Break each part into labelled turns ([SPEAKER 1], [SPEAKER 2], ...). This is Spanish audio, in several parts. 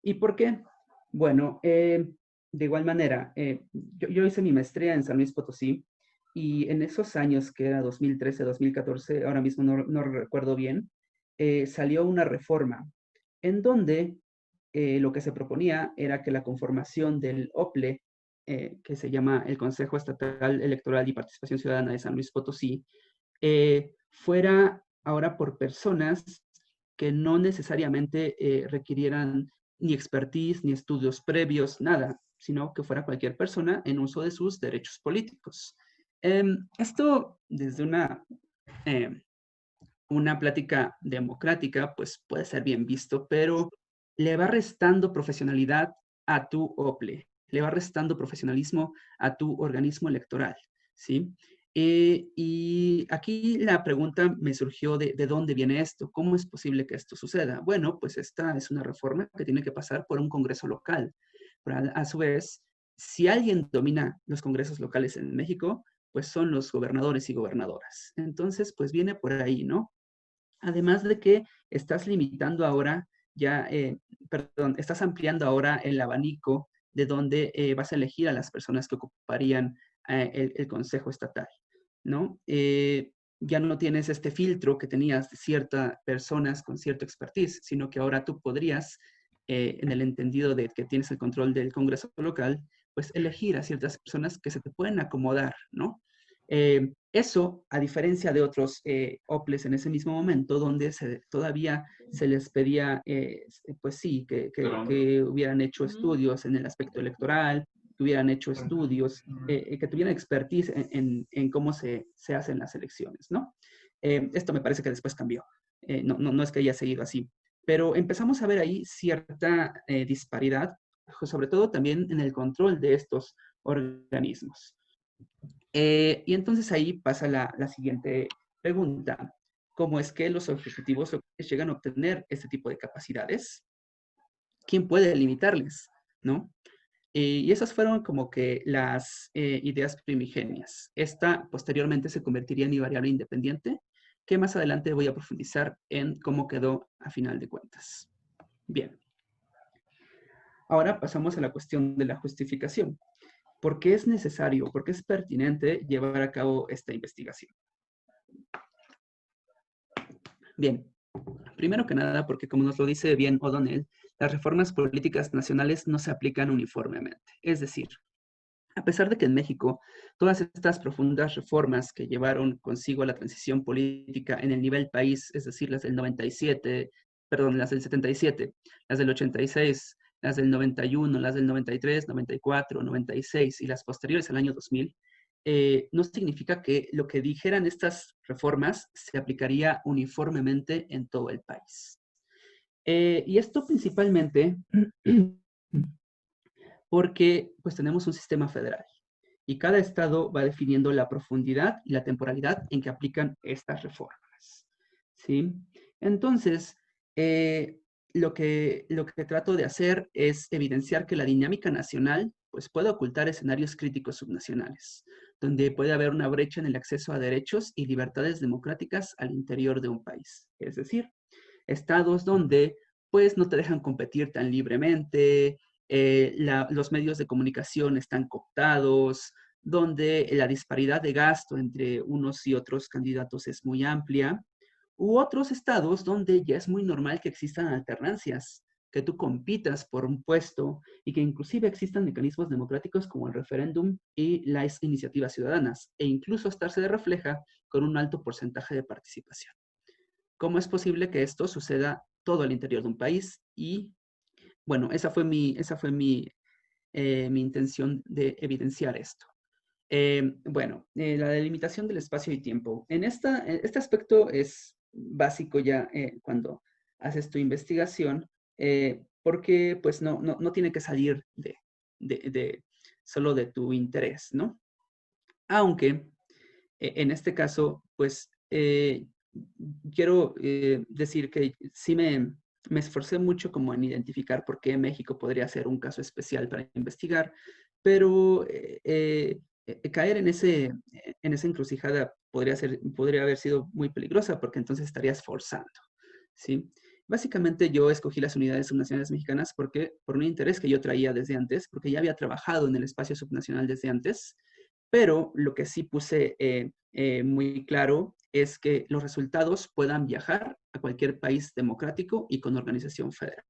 [SPEAKER 1] ¿Y por qué? Bueno, de igual manera, yo hice mi maestría en San Luis Potosí y en esos años, que era 2013, 2014, ahora mismo no recuerdo bien, salió una reforma en donde lo que se proponía era que la conformación del OPLE, que se llama el Consejo Estatal Electoral y Participación Ciudadana de San Luis Potosí, fuera ahora por personas que no necesariamente requirieran ni expertise, ni estudios previos, nada, sino que fuera cualquier persona en uso de sus derechos políticos. Esto desde eh, una plática democrática, pues puede ser bien visto, pero le va restando profesionalidad a tu OPLE, le va restando profesionalismo a tu organismo electoral, ¿sí? Y aquí la pregunta me surgió de dónde viene esto, cómo es posible que esto suceda. Bueno, pues esta es una reforma que tiene que pasar por un congreso local. Pero a su vez, si alguien domina los congresos locales en México, pues son los gobernadores y gobernadoras. Entonces, pues viene por ahí, ¿no? Además de que estás limitando ahora ya, perdón, estás ampliando ahora el abanico de donde vas a elegir a las personas que ocuparían el Consejo Estatal, ¿no? Ya no tienes este filtro que tenías de ciertas personas con cierta expertise, sino que ahora tú podrías, en el entendido de que tienes el control del Congreso local, pues elegir a ciertas personas que se te pueden acomodar, ¿no? Eso, a diferencia de otros OPLES en ese mismo momento, donde todavía se les pedía, pues sí, que hubieran hecho estudios en el aspecto electoral, que hubieran hecho estudios, que tuvieran expertise en cómo se hacen las elecciones, ¿no? Esto me parece que después cambió. No es que haya seguido así. Pero empezamos a ver ahí cierta disparidad, sobre todo también en el control de estos organismos. Y entonces ahí pasa la siguiente pregunta. ¿Cómo es que los ejecutivos locales llegan a obtener este tipo de capacidades? ¿Quién puede limitarles? ¿No? Y esas fueron como que las ideas primigenias. Esta posteriormente se convertiría en variable independiente, que más adelante voy a profundizar en cómo quedó a final de cuentas. Bien, ahora pasamos a la cuestión de la justificación. ¿Por qué es necesario, por qué es pertinente llevar a cabo esta investigación? Bien, primero que nada, porque como nos lo dice bien O'Donnell, las reformas políticas nacionales no se aplican uniformemente. Es decir, a pesar de que en México todas estas profundas reformas que llevaron consigo la transición política en el nivel país, es decir, las del 97, perdón, las del 77, las del 86, las del 91, las del 93, 94, 96 y las posteriores al año 2000, no significa que lo que dijeran estas reformas se aplicaría uniformemente en todo el país. Y esto principalmente porque pues tenemos un sistema federal y cada estado va definiendo la profundidad y la temporalidad en que aplican estas reformas, ¿sí? Entonces, lo que trato de hacer es evidenciar que la dinámica nacional pues puede ocultar escenarios críticos subnacionales, donde puede haber una brecha en el acceso a derechos y libertades democráticas al interior de un país. Es decir, estados donde pues no te dejan competir tan libremente, los medios de comunicación están cooptados, donde la disparidad de gasto entre unos y otros candidatos es muy amplia, u otros estados donde ya es muy normal que existan alternancias, que tú compitas por un puesto y que inclusive existan mecanismos democráticos como el referéndum y las iniciativas ciudadanas, e incluso hasta se refleja con un alto porcentaje de participación. ¿Cómo es posible que esto suceda todo al interior de un país? Y bueno, esa fue mi intención de evidenciar esto. La delimitación del espacio y tiempo. Este aspecto es básico ya cuando haces tu investigación, porque pues no tiene que salir solo de tu interés, ¿no? Aunque en este caso, pues quiero decir que sí me esforcé mucho como en identificar por qué México podría ser un caso especial para investigar, pero caer en esa encrucijada podría haber sido muy peligrosa porque entonces estarías forzando, ¿sí? Básicamente yo escogí las unidades subnacionales mexicanas porque, por un interés que yo traía desde antes, porque ya había trabajado en el espacio subnacional desde antes, pero lo que sí puse muy claro es que los resultados puedan viajar a cualquier país democrático y con organización federal.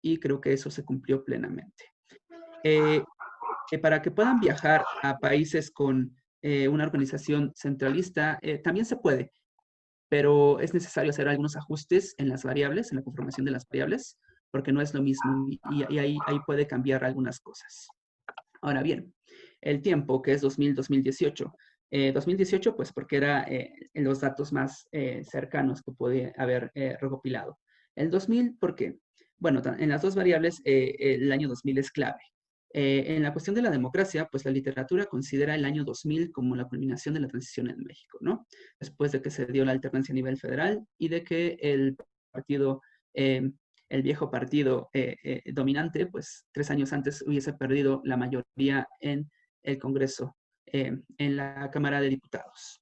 [SPEAKER 1] Y creo que eso se cumplió plenamente. Eh, para que puedan viajar a países con una organización centralista, también se puede, pero es necesario hacer algunos ajustes en las variables, en la conformación de las variables, porque no es lo mismo y ahí puede cambiar algunas cosas. Ahora bien, el tiempo, que es 2000-2018. 2018, pues porque era los datos más cercanos que pude haber recopilado. El 2000, ¿por qué? Bueno, en las dos variables, el año 2000 es clave. En la cuestión de la democracia, pues la literatura considera el año 2000 como la culminación de la transición en México, ¿no? Después de que se dio la alternancia a nivel federal y de que el partido, el viejo partido dominante, pues 3 años antes hubiese perdido la mayoría en el Congreso, en la Cámara de Diputados.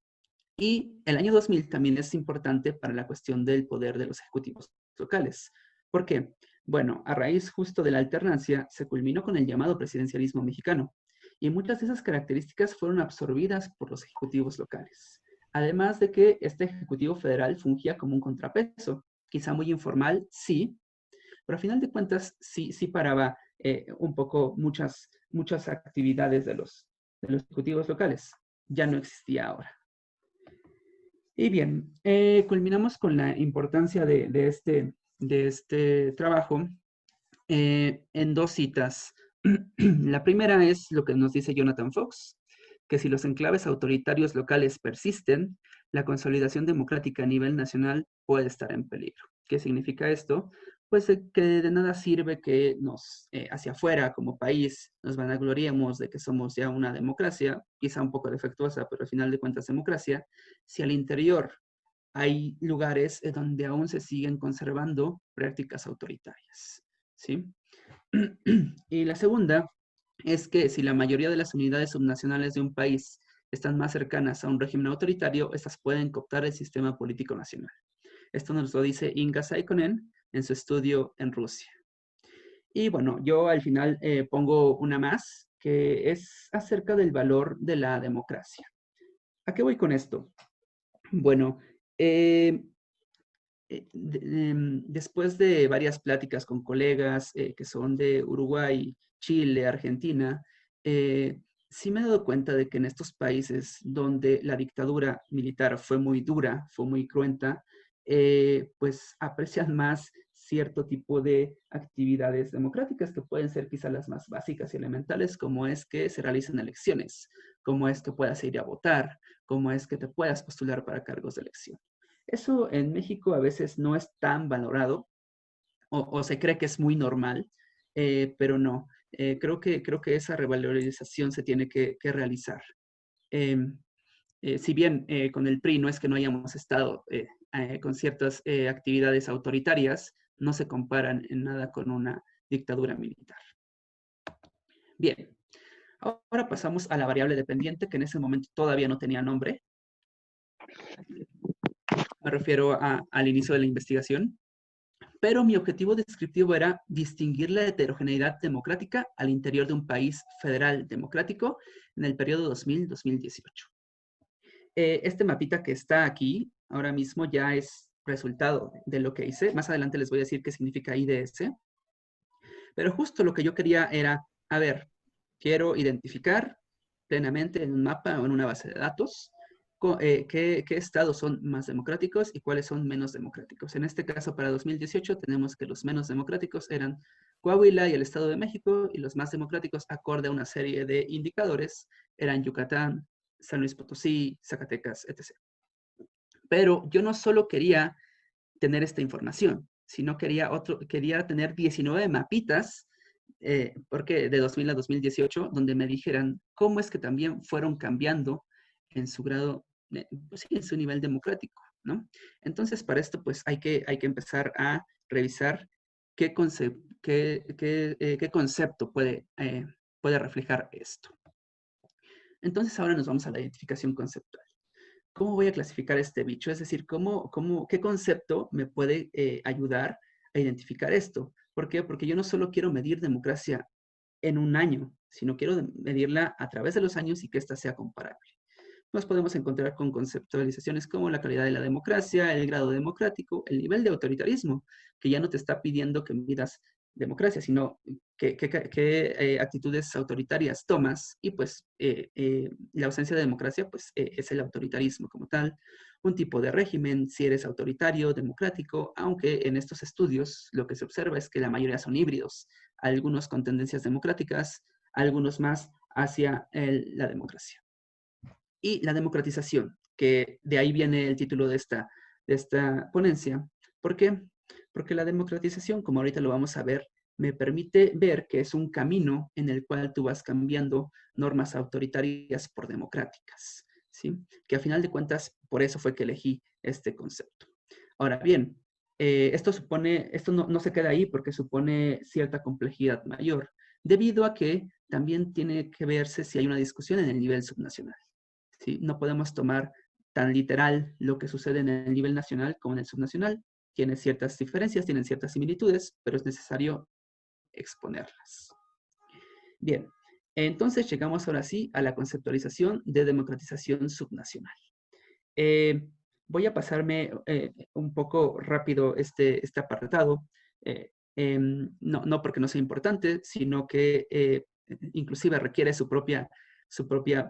[SPEAKER 1] Y el año 2000 también es importante para la cuestión del poder de los ejecutivos locales. ¿Por qué? Bueno, a raíz justo de la alternancia se culminó con el llamado presidencialismo mexicano y muchas de esas características fueron absorbidas por los ejecutivos locales. Además de que este ejecutivo federal fungía como un contrapeso, quizá muy informal, sí, pero a final de cuentas sí paraba un poco muchas actividades de los ejecutivos locales. Ya no existía ahora. Y bien, culminamos con la importancia de este trabajo en dos citas. La primera es lo que nos dice Jonathan Fox, que si los enclaves autoritarios locales persisten, la consolidación democrática a nivel nacional puede estar en peligro. ¿Qué significa esto? Pues que de nada sirve que hacia afuera como país, nos vanagloriemos de que somos ya una democracia, quizá un poco defectuosa, pero al final de cuentas democracia, si al interior hay lugares donde aún se siguen conservando prácticas autoritarias, ¿sí? Y la segunda es que si la mayoría de las unidades subnacionales de un país están más cercanas a un régimen autoritario, estas pueden cooptar el sistema político nacional. Esto nos lo dice Inga Saikonen en su estudio en Rusia. Y bueno, yo al final pongo una más, que es acerca del valor de la democracia. ¿A qué voy con esto? Bueno, eh, después de varias pláticas con colegas que son de Uruguay, Chile, Argentina, sí me he dado cuenta de que en estos países donde la dictadura militar fue muy dura, fue muy cruenta, pues aprecian más cierto tipo de actividades democráticas que pueden ser quizá las más básicas y elementales, como es que se realicen elecciones, como es que puedas ir a votar, como es que te puedas postular para cargos de elección. Eso en México a veces no es tan valorado o se cree que es muy normal, pero no. Creo que esa revalorización se tiene que realizar. Em, si bien con el PRI no es que no hayamos estado con ciertas actividades autoritarias, no se comparan en nada con una dictadura militar. Bien, ahora pasamos a la variable dependiente, que en ese momento todavía no tenía nombre. Me refiero al inicio de la investigación. Pero mi objetivo descriptivo era distinguir la heterogeneidad democrática al interior de un país federal democrático en el periodo 2000-2018. Este mapita que está aquí ahora mismo ya es resultado de lo que hice. Más adelante les voy a decir qué significa IDS. Pero justo lo que yo quería era, a ver, quiero identificar plenamente en un mapa o en una base de datos qué estados son más democráticos y cuáles son menos democráticos. En este caso, para 2018, tenemos que los menos democráticos eran Coahuila y el Estado de México, y los más democráticos, acorde a una serie de indicadores, eran Yucatán, San Luis Potosí, Zacatecas, etc. Pero yo no solo quería tener esta información, sino quería tener 19 mapitas, porque de 2000 a 2018, donde me dijeran cómo es que también fueron cambiando en su grado, pues sí, en su nivel democrático, ¿no? Entonces, para esto, pues hay que empezar a revisar qué concepto puede reflejar esto. Entonces, ahora nos vamos a la identificación conceptual. ¿cómo voy a clasificar este bicho? Es decir, ¿qué concepto me puede ayudar a identificar esto? ¿Por qué? Porque yo no solo quiero medir democracia en un año, sino quiero medirla a través de los años y que ésta sea comparable. Nos podemos encontrar con conceptualizaciones como la calidad de la democracia, el grado democrático, el nivel de autoritarismo, que ya no te está pidiendo que midas democracia, sino qué actitudes autoritarias tomas, y pues la ausencia de democracia pues es el autoritarismo como tal, un tipo de régimen, si eres autoritario, democrático, aunque en estos estudios lo que se observa es que la mayoría son híbridos, algunos con tendencias democráticas, algunos más hacia la democracia. Y la democratización, que de ahí viene el título de esta ponencia. ¿Por qué? Porque la democratización, como ahorita lo vamos a ver, me permite ver que es un camino en el cual tú vas cambiando normas autoritarias por democráticas, ¿sí? Que a final de cuentas, por eso fue que elegí este concepto. Ahora bien, esto no se queda ahí porque supone cierta complejidad mayor, debido a que también tiene que verse si hay una discusión en el nivel subnacional. ¿Sí? No podemos tomar tan literal lo que sucede en el nivel nacional como en el subnacional. Tiene ciertas diferencias, tienen ciertas similitudes, pero es necesario exponerlas. Bien, entonces llegamos ahora sí a la conceptualización de democratización subnacional. Eh, Voy a pasarme un poco rápido este apartado, no porque no sea importante, sino que inclusive requiere su propia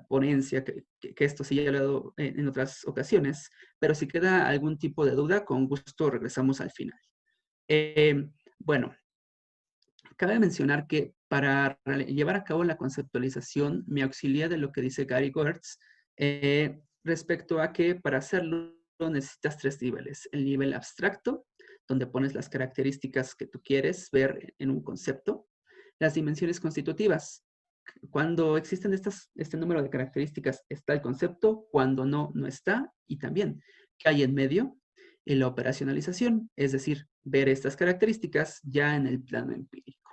[SPEAKER 1] ponencia, que esto sí ya lo he dado en otras ocasiones, pero si queda algún tipo de duda, con gusto regresamos al final. Bueno, cabe mencionar que para llevar a cabo la conceptualización me auxilia de lo que dice Gary Gertz respecto a que para hacerlo necesitas tres niveles. El nivel abstracto, donde pones las características que tú quieres ver en un concepto. Las dimensiones constitutivas. Cuando existen este número de características, está el concepto. Cuando no, no está. Y también, ¿qué hay en medio? Y la operacionalización, es decir, ver estas características ya en el plano empírico.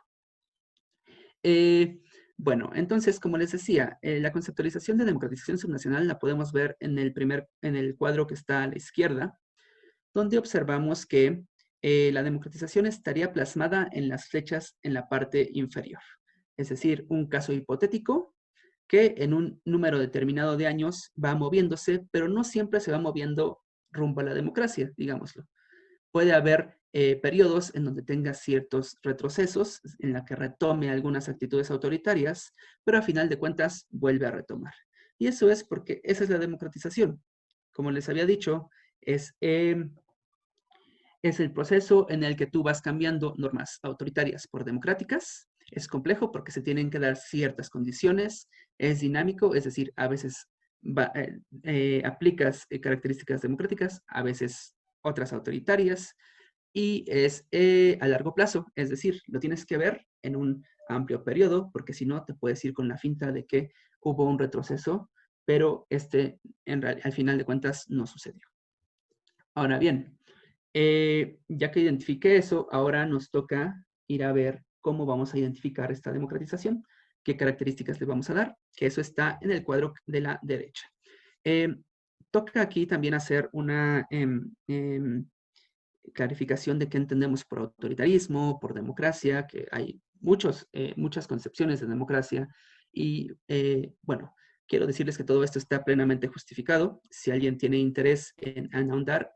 [SPEAKER 1] Bueno, entonces, como les decía, la conceptualización de democratización subnacional la podemos ver en el cuadro que está a la izquierda, donde observamos que la democratización estaría plasmada en las flechas en la parte inferior. Es decir, un caso hipotético que en un número determinado de años va moviéndose, pero no siempre se va moviendo rumbo a la democracia, digámoslo. Puede haber periodos en donde tenga ciertos retrocesos, en la que retome algunas actitudes autoritarias, pero a final de cuentas vuelve a retomar. Y eso es porque esa es la democratización. Como les había dicho, es el proceso en el que tú vas cambiando normas autoritarias por democráticas. Es complejo porque se tienen que dar ciertas condiciones, es dinámico, es decir, a veces aplicas características democráticas, a veces otras autoritarias, y es a largo plazo, es decir, lo tienes que ver en un amplio periodo, porque si no te puedes ir con la finta de que hubo un retroceso, pero al final de cuentas no sucedió. Ahora bien, ya que identifiqué eso, ahora nos toca ir a ver cómo vamos a identificar esta democratización, qué características le vamos a dar, que eso está en el cuadro de la derecha. Toca aquí también hacer una clarificación de qué entendemos por autoritarismo, por democracia, que hay muchas concepciones de democracia y bueno, quiero decirles que todo esto está plenamente justificado. Si alguien tiene interés en ahondar,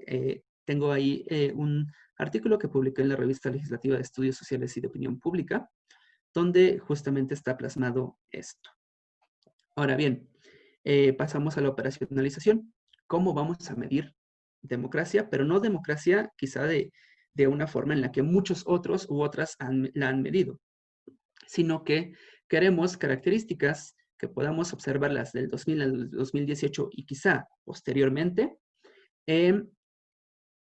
[SPEAKER 1] tengo ahí un artículo que publiqué en la Revista Legislativa de Estudios Sociales y de Opinión Pública, donde justamente está plasmado esto. Ahora bien, pasamos a la operacionalización. ¿Cómo vamos a medir democracia? Pero no democracia quizá de una forma en la que muchos otros u otras la han medido, sino que queremos características que podamos observarlas del 2000 al 2018 y quizá posteriormente,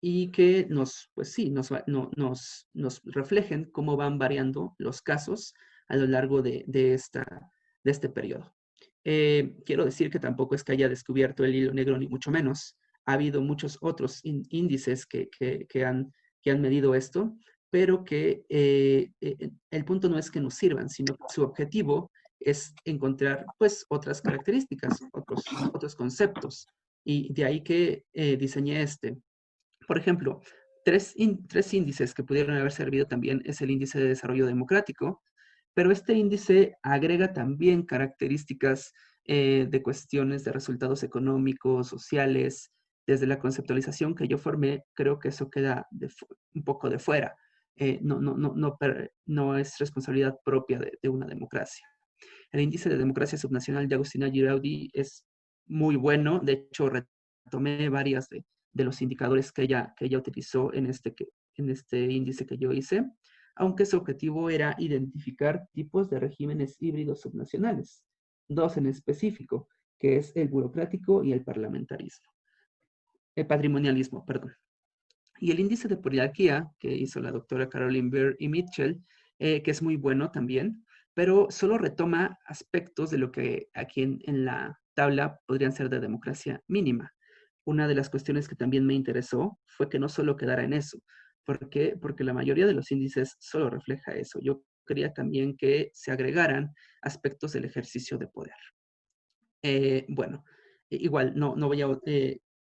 [SPEAKER 1] y que pues sí, nos reflejen cómo van variando los casos a lo largo de este periodo. Quiero decir que tampoco es que haya descubierto el hilo negro, ni mucho menos. Ha habido muchos otros índices que han medido esto, pero que el punto no es que nos sirvan, sino que su objetivo es encontrar pues otras características, otros conceptos Y de ahí que diseñé este. Por ejemplo, tres índices que pudieron haber servido también es el índice de desarrollo democrático, pero este índice agrega también características de cuestiones de resultados económicos, sociales. Desde la conceptualización que yo formé, creo que eso queda un poco de fuera. No es responsabilidad propia de una democracia. El índice de democracia subnacional de Agustina Giraudi es muy bueno. De hecho, retomé varias de los indicadores que ella utilizó en este índice que yo hice, aunque su objetivo era identificar tipos de regímenes híbridos subnacionales, dos en específico, que es el burocrático y el parlamentarismo, el patrimonialismo, perdón. Y el índice de poliarquía que hizo la doctora Caroline Beer y Mitchell, que es muy bueno también, pero solo retoma aspectos de lo que aquí en la tabla podrían ser de democracia mínima. Una de las cuestiones que también me interesó fue que no solo quedara en eso. ¿Por qué? Porque la mayoría de los índices solo refleja eso. Yo quería también que se agregaran aspectos del ejercicio de poder. Bueno, igual, no voy a...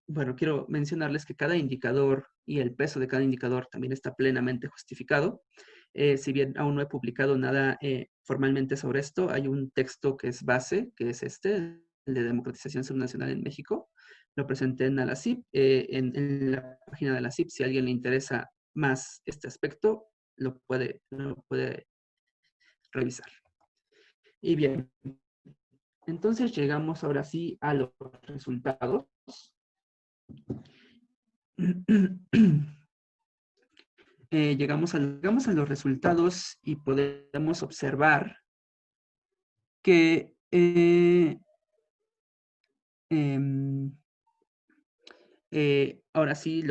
[SPEAKER 1] bueno, quiero mencionarles que cada indicador y el peso de cada indicador también está plenamente justificado. Si bien aún no he publicado nada formalmente sobre esto, hay un texto que es base, que es este, el de democratización subnacional en México. Lo presenté en la CIP, en la página de la CIP. Si a alguien le interesa más este aspecto, lo puede revisar. Y bien, entonces llegamos ahora sí a los resultados. Llegamos a los resultados y podemos observar que em, ahora sí,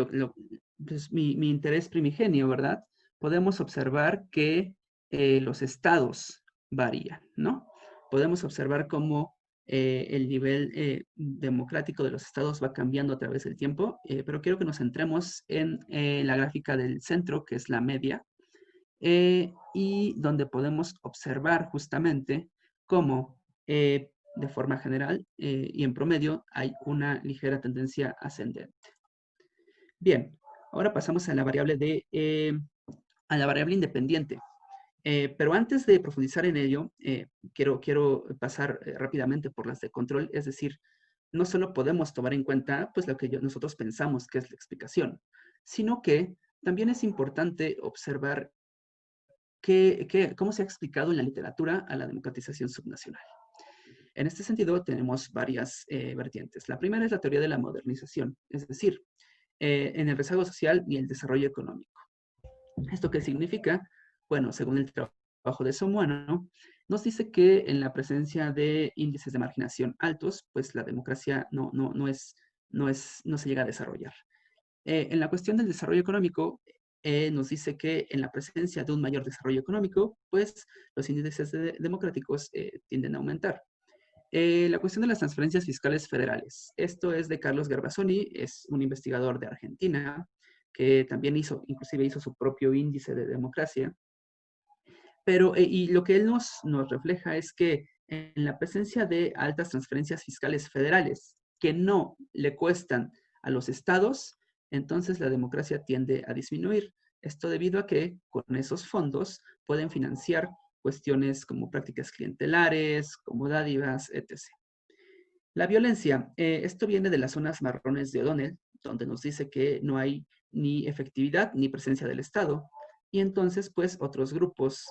[SPEAKER 1] pues mi interés primigenio, ¿verdad? Podemos observar que los estados varían, ¿no? Podemos observar cómo el nivel democrático de los estados va cambiando a través del tiempo, pero quiero que nos centremos en la gráfica del centro, que es la media, y donde podemos observar justamente cómo de forma general y en promedio hay una ligera tendencia ascendente. Bien, ahora pasamos a la a la variable independiente. Pero antes de profundizar en ello, quiero pasar rápidamente por las de control, es decir, no solo podemos tomar en cuenta pues, lo que nosotros pensamos que es la explicación, sino que también es importante observar cómo se ha explicado en la literatura a la democratización subnacional. En este sentido, tenemos varias vertientes. La primera es la teoría de la modernización, es decir, en el rezago social y el desarrollo económico. ¿Esto qué significa? Bueno, según el trabajo de Somoano, nos dice que en la presencia de índices de marginación altos, pues la democracia no se llega a desarrollar. En la cuestión del desarrollo económico, nos dice que en la presencia de un mayor desarrollo económico, pues los índices democráticos tienden a aumentar. La cuestión de las transferencias fiscales federales. Esto es de Carlos Gervasoni, es un investigador de Argentina, que también inclusive hizo su propio índice de democracia. Pero, y lo que él nos refleja es que en la presencia de altas transferencias fiscales federales que no le cuestan a los estados, entonces la democracia tiende a disminuir. Esto debido a que con esos fondos pueden financiar cuestiones como prácticas clientelares, como dádivas, etc. La violencia, esto viene de las zonas marrones de O'Donnell, donde nos dice que no hay ni efectividad ni presencia del Estado, y entonces pues otros grupos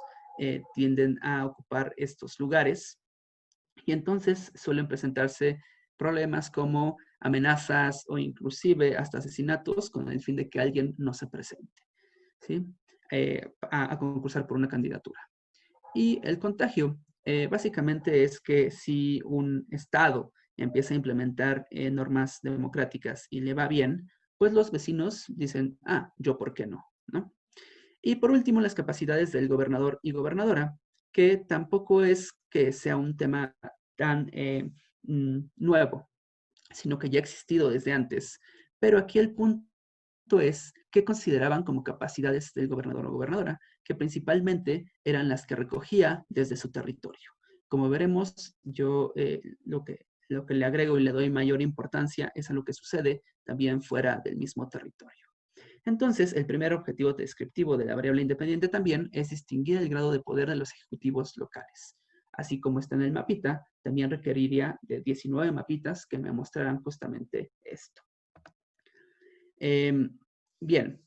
[SPEAKER 1] tienden a ocupar estos lugares, y entonces suelen presentarse problemas como amenazas o inclusive hasta asesinatos con el fin de que alguien no se presente, ¿sí? A concursar por una candidatura. Y el contagio, básicamente es que si un Estado empieza a implementar normas democráticas y le va bien, pues los vecinos dicen, ah, yo por qué no, ¿no? Y por último, las capacidades del gobernador y gobernadora, que tampoco es que sea un tema tan nuevo, sino que ya ha existido desde antes. Pero aquí el punto es qué consideraban como capacidades del gobernador o gobernadora, que principalmente eran las que recogía desde su territorio. Como veremos, yo lo que le agrego y le doy mayor importancia es a lo que sucede también fuera del mismo territorio. Entonces, el primer objetivo descriptivo de la variable independiente también es distinguir el grado de poder de los ejecutivos locales. Así como está en el mapita, también requeriría de 19 mapitas que me mostrarán justamente esto. Bien,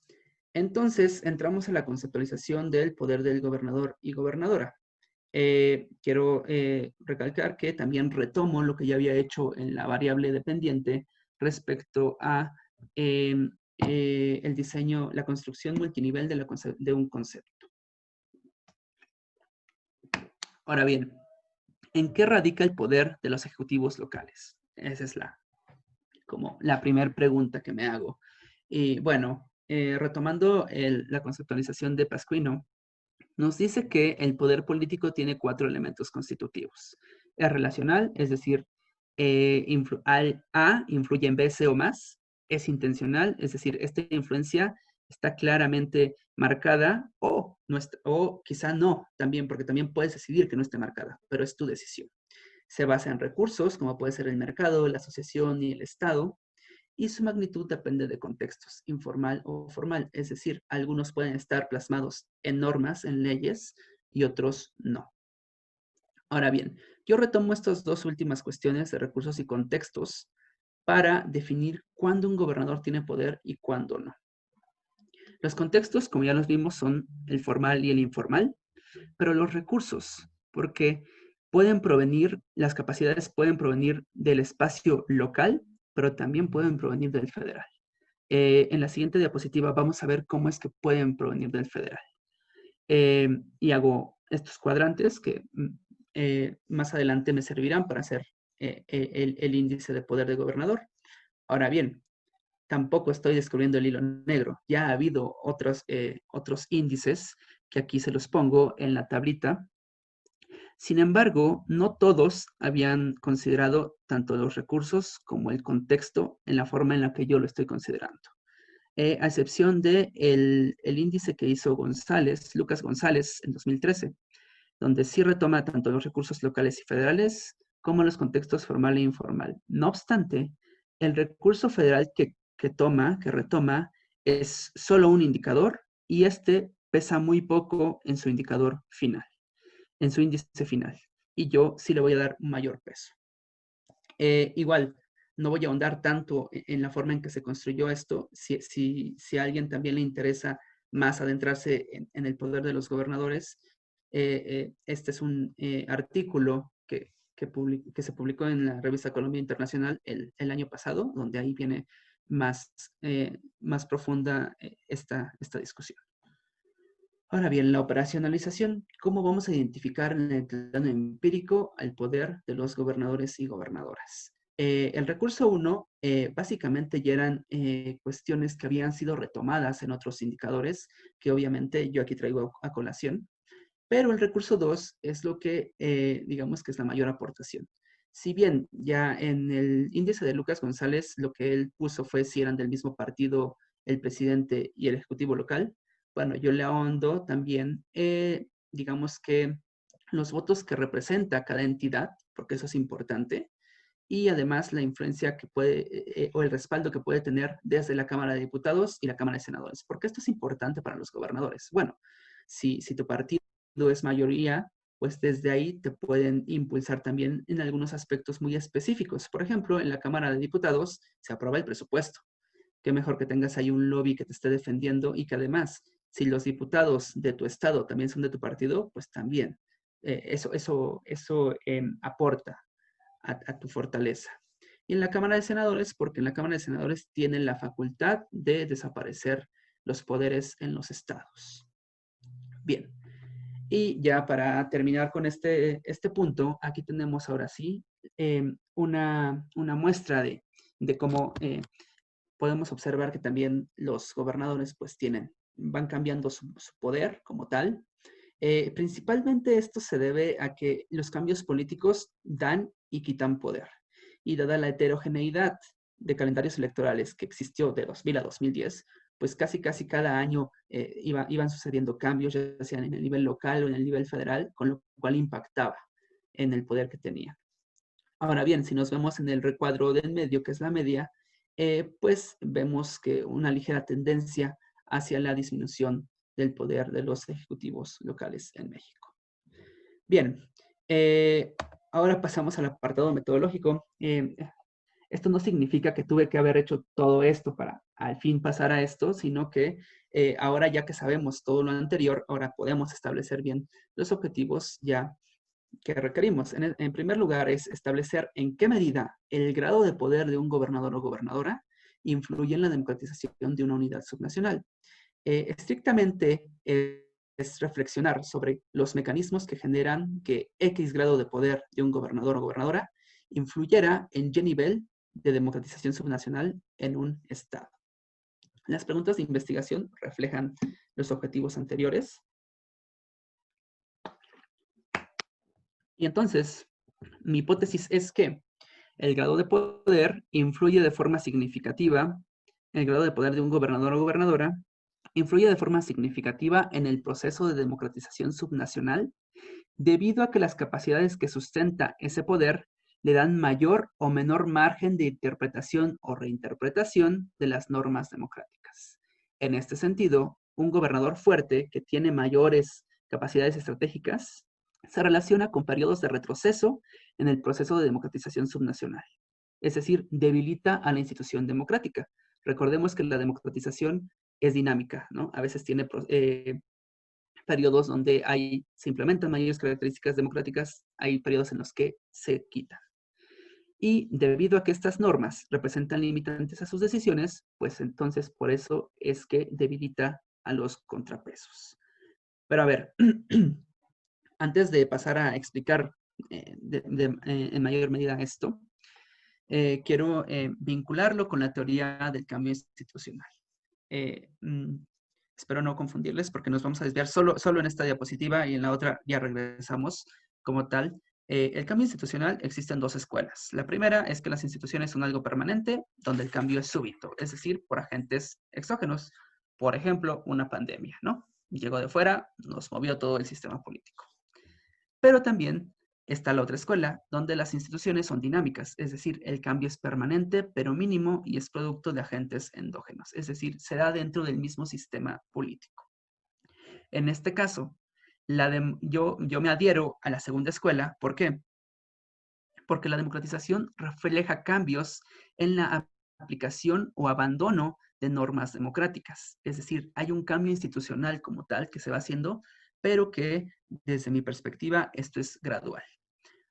[SPEAKER 1] entonces entramos a la conceptualización del poder del gobernador y gobernadora. Quiero recalcar que también retomo lo que ya había hecho en la variable dependiente respecto a el diseño, la construcción multinivel de un concepto. Ahora bien, ¿en qué radica el poder de los ejecutivos locales? Esa es como la primera pregunta que me hago. Y bueno, retomando la conceptualización de Pasquino, nos dice que el poder político tiene 4 elementos constitutivos. Es relacional, es decir, A influye en B, C o más. Es intencional, es decir, esta influencia está claramente marcada o quizá no, también, porque también puedes decidir que no esté marcada, pero es tu decisión. Se basa en recursos, como puede ser el mercado, la asociación y el Estado, y su magnitud depende de contextos, informal o formal, es decir, algunos pueden estar plasmados en normas, en leyes, y otros no. Ahora bien, yo retomo estas dos últimas cuestiones de recursos y contextos para definir cuándo un gobernador tiene poder y cuándo no. Los contextos, como ya los vimos, son el formal y el informal, pero los recursos, porque las capacidades pueden provenir del espacio local, pero también pueden provenir del federal. En la siguiente diapositiva vamos a ver cómo es que pueden provenir del federal. Y hago estos cuadrantes que más adelante me servirán para hacer el índice de poder de gobernador. Ahora bien, tampoco estoy descubriendo el hilo negro. Ya ha habido otros índices que aquí se los pongo en la tablita. Sin embargo, no todos habían considerado tanto los recursos como el contexto en la forma en la que yo lo estoy considerando. A excepción de el índice que hizo Lucas González en 2013, donde sí retoma tanto los recursos locales y federales como los contextos formal e informal. No obstante, el recurso federal que retoma, es solo un indicador y este pesa muy poco en su indicador final, en su índice final. Y yo sí le voy a dar mayor peso. Igual, no voy a ahondar tanto en la forma en que se construyó esto. Si a alguien también le interesa más adentrarse en el poder de los gobernadores, este es un artículo que se publicó en la revista Colombia Internacional el año pasado, donde ahí viene más profunda esta discusión. Ahora bien, la operacionalización. ¿Cómo vamos a identificar en el plano empírico el poder de los gobernadores y gobernadoras? El recurso 1, básicamente ya eran cuestiones que habían sido retomadas en otros indicadores, que obviamente yo aquí traigo a colación, pero el recurso 2 es lo que digamos que es la mayor aportación. Si bien ya en el índice de Lucas González lo que él puso fue si eran del mismo partido el presidente y el ejecutivo local, bueno, yo le ahondo también, digamos que los votos que representa cada entidad, porque eso es importante, y además la influencia que puede, o el respaldo que puede tener desde la Cámara de Diputados y la Cámara de Senadores. ¿Por qué esto es importante para los gobernadores? Bueno, si tu partido es mayoría, pues desde ahí te pueden impulsar también en algunos aspectos muy específicos. Por ejemplo, en la Cámara de Diputados se aprueba el presupuesto. Qué mejor que tengas ahí un lobby que te esté defendiendo y que además, si los diputados de tu estado también son de tu partido, pues también eso aporta a tu fortaleza. Y en la Cámara de Senadores, porque en la Cámara de Senadores tienen la facultad de desaparecer los poderes en los estados. Bien, y ya para terminar con este punto, aquí tenemos ahora sí una muestra de cómo podemos observar que también los gobernadores pues van cambiando su poder como tal. Principalmente esto se debe a que los cambios políticos dan y quitan poder. Y dada la heterogeneidad de calendarios electorales que existió de 2000 a 2010, pues casi cada año iban sucediendo cambios, ya sean en el nivel local o en el nivel federal, con lo cual impactaba en el poder que tenía. Ahora bien, si nos vemos en el recuadro del medio, que es la media, pues vemos que una ligera tendencia hacia la disminución del poder de los ejecutivos locales en México. Bien, ahora pasamos al apartado metodológico. Esto no significa que tuve que haber hecho todo esto para al fin pasar a esto, sino que ahora ya que sabemos todo lo anterior, ahora podemos establecer bien los objetivos ya que requerimos. En primer lugar, es establecer en qué medida el grado de poder de un gobernador o gobernadora influye en la democratización de una unidad subnacional. Estrictamente es reflexionar sobre los mecanismos que generan que X grado de poder de un gobernador o gobernadora influyera en qué nivel de democratización subnacional en un Estado. Las preguntas de investigación reflejan los objetivos anteriores. Y entonces, mi hipótesis es que el grado de poder influye de forma significativa, el grado de poder de un gobernador o gobernadora influye de forma significativa en el proceso de democratización subnacional debido a que las capacidades que sustenta ese poder le dan mayor o menor margen de interpretación o reinterpretación de las normas democráticas. En este sentido, un gobernador fuerte que tiene mayores capacidades estratégicas se relaciona con periodos de retroceso en el proceso de democratización subnacional, es decir, debilita a la institución democrática. Recordemos que la democratización es dinámica, ¿no? A veces tiene periodos donde se implementan mayores características democráticas, hay periodos en los que se quitan. Y debido a que estas normas representan limitantes a sus decisiones, pues entonces por eso es que debilita a los contrapesos. Pero a ver, antes de pasar a explicar en mayor medida esto, quiero vincularlo con la teoría del cambio institucional. Espero no confundirles porque nos vamos a desviar solo en esta diapositiva y en la otra ya regresamos como tal. El cambio institucional existe en dos escuelas. La primera es que las instituciones son algo permanente, donde el cambio es súbito, es decir, por agentes exógenos. Por ejemplo, una pandemia, ¿no? Llegó de fuera, nos movió todo el sistema político. Pero también está la otra escuela, donde las instituciones son dinámicas, es decir, el cambio es permanente, pero mínimo y es producto de agentes endógenos, es decir, se da dentro del mismo sistema político. En este caso, yo me adhiero a la segunda escuela. ¿Por qué? Porque la democratización refleja cambios en la aplicación o abandono de normas democráticas. Es decir, hay un cambio institucional como tal que se va haciendo, pero que desde mi perspectiva esto es gradual.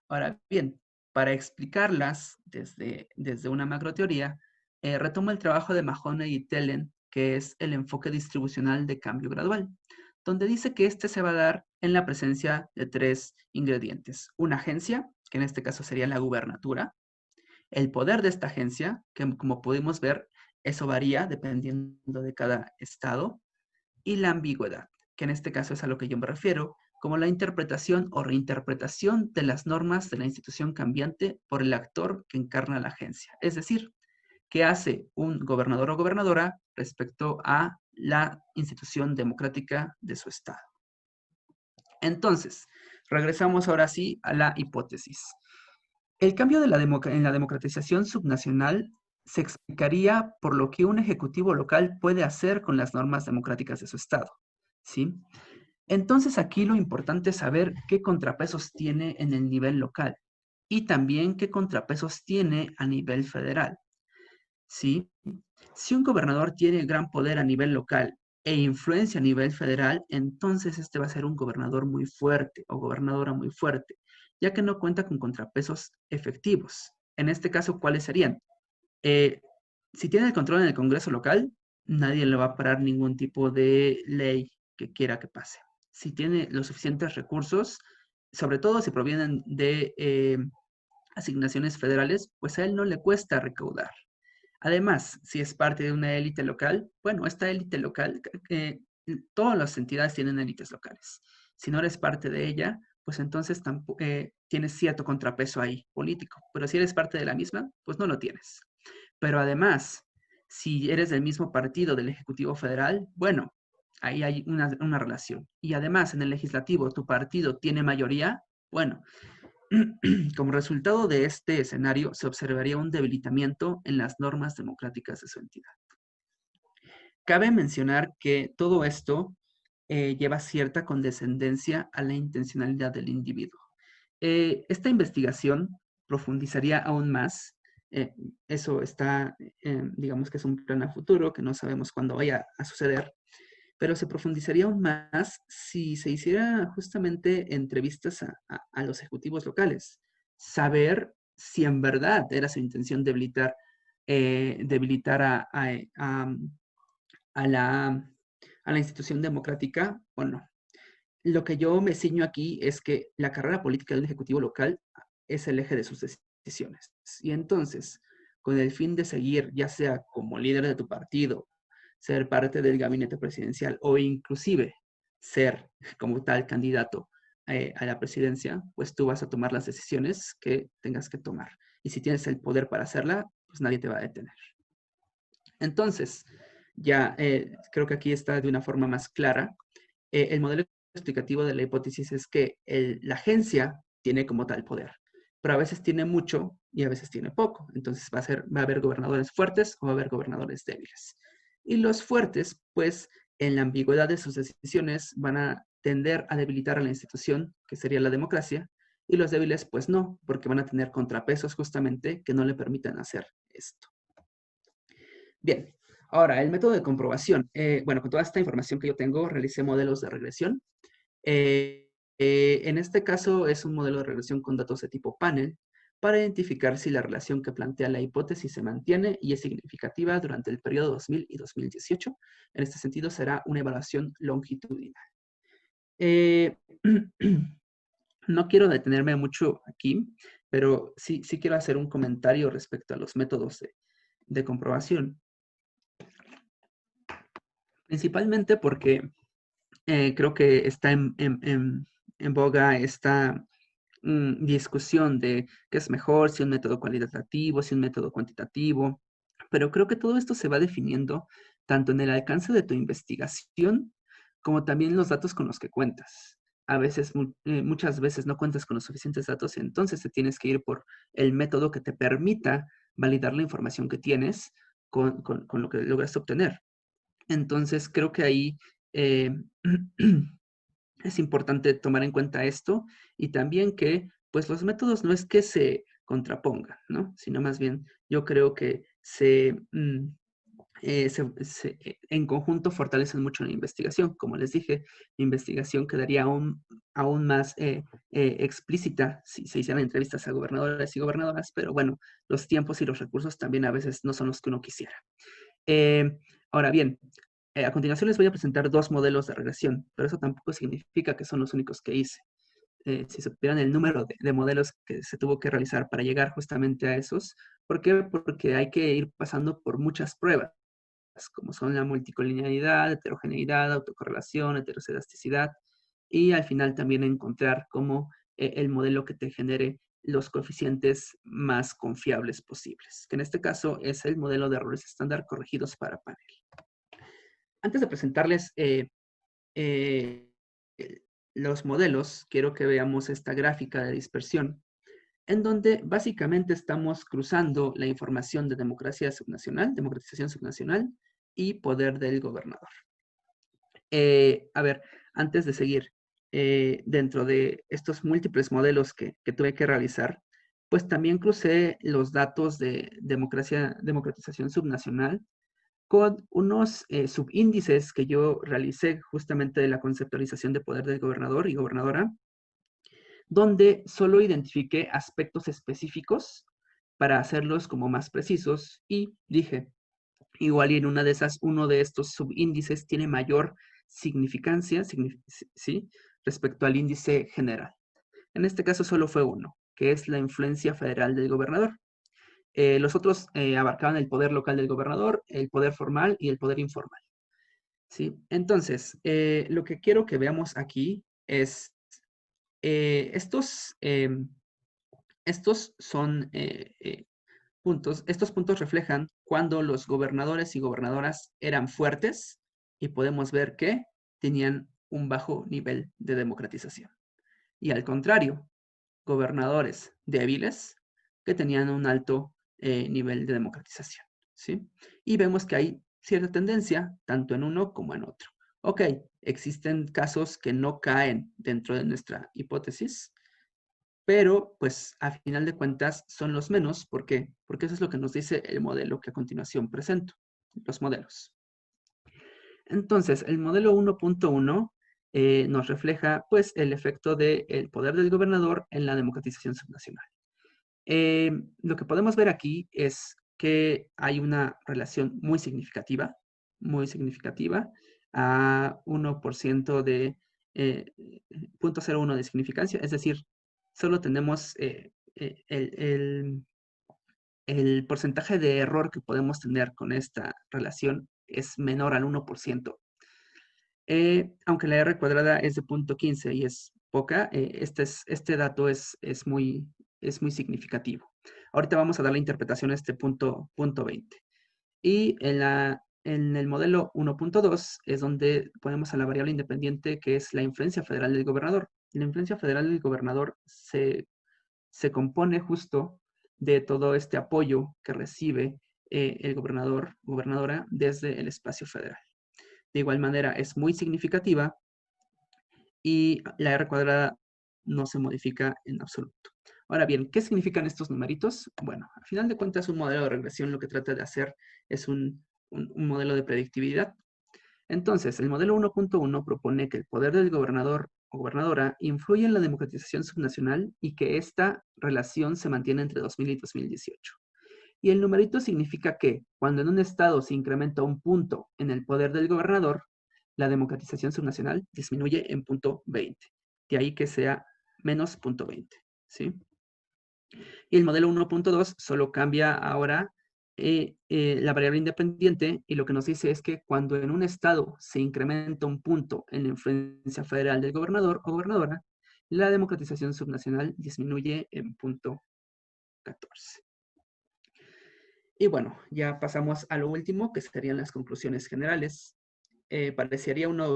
[SPEAKER 1] Ahora bien, para explicarlas desde una macroteoría, retomo el trabajo de Mahoney y Tellen, que es el enfoque distribucional de cambio gradual, donde dice que este se va a dar en la presencia de tres ingredientes. Una agencia, que en este caso sería la gubernatura, el poder de esta agencia, que como pudimos ver, eso varía dependiendo de cada estado, y la ambigüedad, que en este caso es a lo que yo me refiero, como la interpretación o reinterpretación de las normas de la institución cambiante por el actor que encarna la agencia. Es decir, qué hace un gobernador o gobernadora respecto a la institución democrática de su estado. Entonces, regresamos ahora sí a la hipótesis. El cambio en la democratización subnacional se explicaría por lo que un ejecutivo local puede hacer con las normas democráticas de su estado, ¿sí? Entonces aquí lo importante es saber qué contrapesos tiene en el nivel local y también qué contrapesos tiene a nivel federal, ¿sí? Si un gobernador tiene gran poder a nivel local e influencia a nivel federal, entonces este va a ser un gobernador muy fuerte o gobernadora muy fuerte, ya que no cuenta con contrapesos efectivos. En este caso, ¿cuáles serían? Si tiene el control en el Congreso local, nadie le va a parar ningún tipo de ley que quiera que pase. Si tiene los suficientes recursos, sobre todo si provienen de asignaciones federales, pues a él no le cuesta recaudar. Además, si es parte de una élite local, bueno, esta élite local, todas las entidades tienen élites locales. Si no eres parte de ella, pues entonces tienes cierto contrapeso ahí político. Pero si eres parte de la misma, pues no lo tienes. Pero además, si eres del mismo partido del Ejecutivo Federal, bueno, ahí hay una relación. Y además, en el legislativo, tu partido tiene mayoría, bueno, Como resultado de este escenario, se observaría un debilitamiento en las normas democráticas de su entidad. Cabe mencionar que todo esto lleva cierta condescendencia a la intencionalidad del individuo. Esta investigación profundizaría aún más. eh, Eso está, digamos que es un plan a futuro, que no sabemos cuándo vaya a suceder, pero se profundizaría aún más si se hiciera justamente entrevistas a los ejecutivos locales. Saber si en verdad era su intención debilitar a la institución democrática o no. Lo que yo me ciño aquí es que la carrera política de un ejecutivo local es el eje de sus decisiones. Y entonces, con el fin de seguir, ya sea como líder de tu partido, ser parte del gabinete presidencial o inclusive ser como tal candidato a la presidencia, pues tú vas a tomar las decisiones que tengas que tomar. Y si tienes el poder para hacerla, pues nadie te va a detener. Entonces, ya creo que aquí está de una forma más clara. El modelo explicativo de la hipótesis es que la agencia tiene como tal poder, pero a veces tiene mucho y a veces tiene poco. Entonces va a haber gobernadores fuertes o va a haber gobernadores débiles. Y los fuertes, pues, en la ambigüedad de sus decisiones van a tender a debilitar a la institución, que sería la democracia, y los débiles, pues no, porque van a tener contrapesos justamente que no le permitan hacer esto. Bien, ahora el método de comprobación. Bueno, con toda esta información que yo tengo, realicé modelos de regresión. En este caso es un modelo de regresión con datos de tipo panel para identificar si la relación que plantea la hipótesis se mantiene y es significativa durante el periodo 2000 y 2018. En este sentido será una evaluación longitudinal. Eh, no quiero detenerme mucho aquí, pero sí quiero hacer un comentario respecto a los métodos de comprobación. Principalmente porque creo que está en boga esta discusión de qué es mejor, si un método cualitativo, si un método cuantitativo, pero creo que todo esto se va definiendo tanto en el alcance de tu investigación como también los datos con los que cuentas. A veces, muchas veces no cuentas con los suficientes datos, entonces te tienes que ir por el método que te permita validar la información que tienes con lo que logras obtener. Entonces, creo que ahí eh, es importante tomar en cuenta esto y también que, pues, los métodos no es que se contrapongan, ¿no? Sino más bien, yo creo que en conjunto fortalecen mucho la investigación. Como les dije, la investigación quedaría aún más explícita si se hicieran entrevistas a gobernadores y gobernadoras, pero bueno, los tiempos y los recursos también a veces no son los que uno quisiera. Eh, Ahora bien, a continuación les voy a presentar dos modelos de regresión, pero eso tampoco significa que son los únicos que hice. Si supieran el número de modelos que se tuvo que realizar para llegar justamente a esos, ¿por qué? Porque hay que ir pasando por muchas pruebas, como son la multicollinealidad, heterogeneidad, autocorrelación, heteroscedasticidad, y al final también encontrar cómo el modelo que te genere los coeficientes más confiables posibles, que en este caso es el modelo de errores estándar corregidos para panel. Antes de presentarles eh, los modelos, quiero que veamos esta gráfica de dispersión, en donde básicamente estamos cruzando la información de democracia subnacional, democratización subnacional y poder del gobernador. A ver, antes de seguir, dentro de estos múltiples modelos que tuve que realizar, pues también crucé los datos de democratización subnacional con unos subíndices que yo realicé justamente de la conceptualización de poder del gobernador y gobernadora, donde solo identifiqué aspectos específicos para hacerlos como más precisos y dije, igual y en una de esas, uno de estos subíndices tiene mayor significancia, ¿sí? Respecto al índice general. En este caso solo fue uno, que es la influencia federal del gobernador. Los otros abarcaban el poder local del gobernador, el poder formal y el poder informal. ¿Sí? Entonces, lo que quiero que veamos aquí es estos son puntos. Estos puntos reflejan cuando los gobernadores y gobernadoras eran fuertes y podemos ver que tenían un bajo nivel de democratización. Y al contrario, gobernadores débiles que tenían un alto nivel de democratización, ¿sí? Y vemos que hay cierta tendencia tanto en uno como en otro. Ok, existen casos que no caen dentro de nuestra hipótesis, pero pues a final de cuentas son los menos. ¿Por qué? Porque eso es lo que nos dice el modelo que a continuación presento, los modelos. Entonces, el modelo 1.1 nos refleja pues el efecto del poder del gobernador en la democratización subnacional. Lo que podemos ver aquí es que hay una relación muy significativa, a 1% de 0.01 de significancia, es decir, solo tenemos el porcentaje de error que podemos tener con esta relación es menor al 1%. Aunque la R cuadrada es de 0.15 y es poca, este dato es muy significativo. Ahorita vamos a dar la interpretación a este punto 20. Y en el modelo 1.2 es donde ponemos a la variable independiente, que es la influencia federal del gobernador. La influencia federal del gobernador se compone justo de todo este apoyo que recibe el gobernador, gobernadora, desde el espacio federal. De igual manera, es muy significativa y la R cuadrada no se modifica en absoluto. Ahora bien, ¿qué significan estos numeritos? Bueno, al final de cuentas, un modelo de regresión lo que trata de hacer es un modelo de predictibilidad. Entonces, el modelo 1.1 propone que el poder del gobernador o gobernadora influye en la democratización subnacional y que esta relación se mantiene entre 2000 y 2018. Y el numerito significa que cuando en un estado se incrementa un punto en el poder del gobernador, la democratización subnacional disminuye en 0.20. De ahí que sea menos 0.20, ¿sí? Y el modelo 1.2 solo cambia ahora la variable independiente, y lo que nos dice es que cuando en un estado se incrementa un punto en la influencia federal del gobernador o gobernadora, la democratización subnacional disminuye en 0.14. Y bueno, ya pasamos a lo último, que serían las conclusiones generales. Parecería una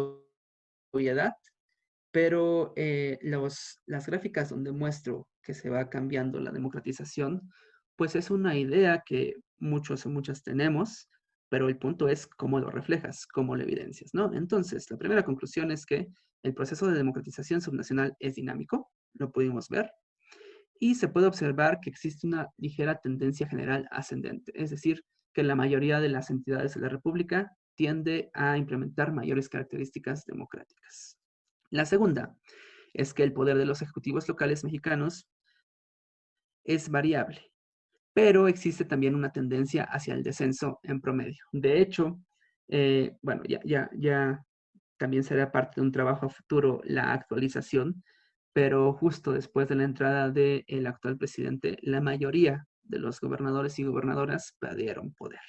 [SPEAKER 1] obviedad, pero las gráficas donde muestro que se va cambiando la democratización, pues es una idea que muchos o muchas tenemos, pero el punto es cómo lo reflejas, cómo lo evidencias, ¿no? Entonces, la primera conclusión es que el proceso de democratización subnacional es dinámico, lo pudimos ver, y se puede observar que existe una ligera tendencia general ascendente, es decir, que la mayoría de las entidades de la República tiende a implementar mayores características democráticas. La segunda es que el poder de los ejecutivos locales mexicanos es variable, pero existe también una tendencia hacia el descenso en promedio. De hecho, bueno, ya también será parte de un trabajo a futuro la actualización, pero justo después de la entrada del actual presidente, la mayoría de los gobernadores y gobernadoras perdieron poder.